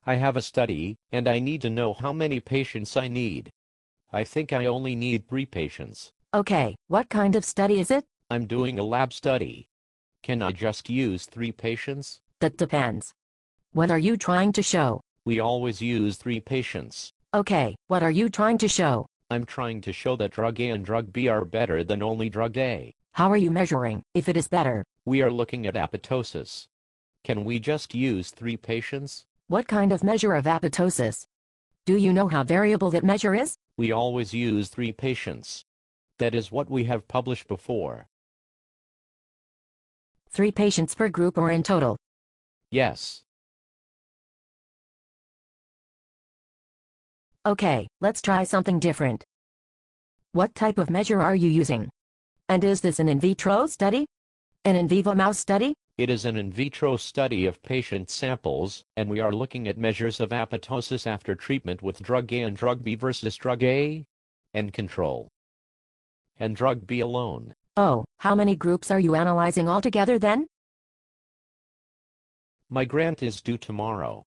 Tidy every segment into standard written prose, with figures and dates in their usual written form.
I have a study, and I need to know how many patients I need. I think I only need 3 patients. Okay, what kind of study is it? I'm doing a lab study. Can I just use 3 patients? That depends. What are you trying to show? We always use 3 patients. Okay, what are you trying to show? I'm trying to show that drug A and drug B are better than only drug A. How are you measuring if it is better? We are looking at apoptosis. Can we just use 3 patients? What kind of measure of apoptosis? Do you know how variable that measure is? We always use 3 patients. That is what we have published before. 3 patients per group or in total? Yes. Okay, let's try something different. What type of measure are you using? And is this an in vitro study? An in vivo mouse study? It is an in vitro study of patient samples, and we are looking at measures of apoptosis after treatment with drug A and drug B versus drug A and control, and drug B alone. Oh, how many groups are you analyzing altogether then? My grant is due tomorrow.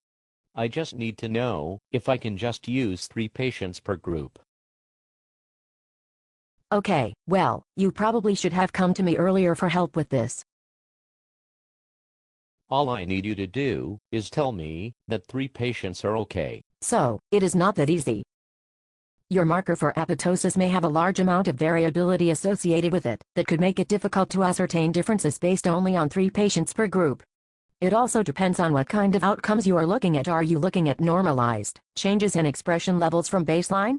I just need to know if I can just use 3 patients per group. Okay, well, you probably should have come to me earlier for help with this. All I need you to do is tell me that 3 patients are okay. So, it is not that easy. Your marker for apoptosis may have a large amount of variability associated with it that could make it difficult to ascertain differences based only on 3 patients per group. It also depends on what kind of outcomes you are looking at. Are you looking at normalized changes in expression levels from baseline?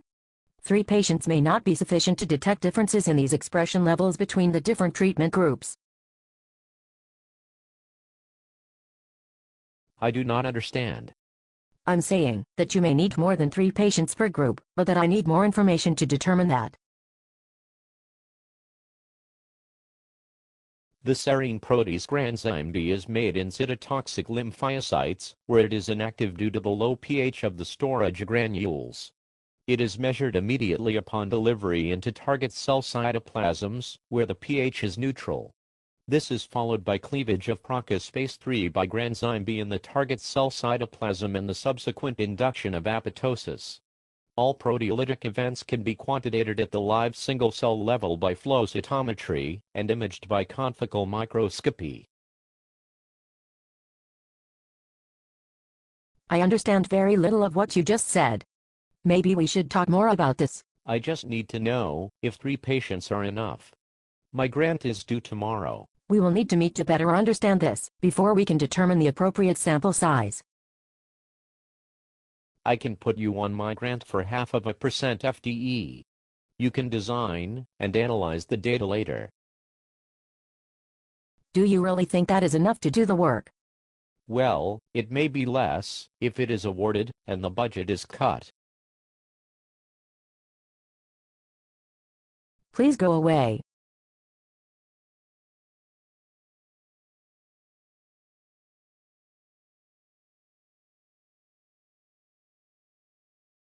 3 patients may not be sufficient to detect differences in these expression levels between the different treatment groups. I do not understand. I'm saying that you may need more than 3 patients per group, but that I need more information to determine that. The serine protease granzyme B is made in cytotoxic lymphocytes, where it is inactive due to the low pH of the storage granules. It is measured immediately upon delivery into target cell cytoplasms, where the pH is neutral. This is followed by cleavage of procaspase 3 by granzyme B in the target cell cytoplasm and the subsequent induction of apoptosis. All proteolytic events can be quantitated at the live single-cell level by flow cytometry and imaged by confocal microscopy. I understand very little of what you just said. Maybe we should talk more about this. I just need to know if 3 patients are enough. My grant is due tomorrow. We will need to meet to better understand this before we can determine the appropriate sample size. I can put you on my grant for 0.5% FTE. You can design and analyze the data later. Do you really think that is enough to do the work? Well, it may be less if it is awarded and the budget is cut. Please go away.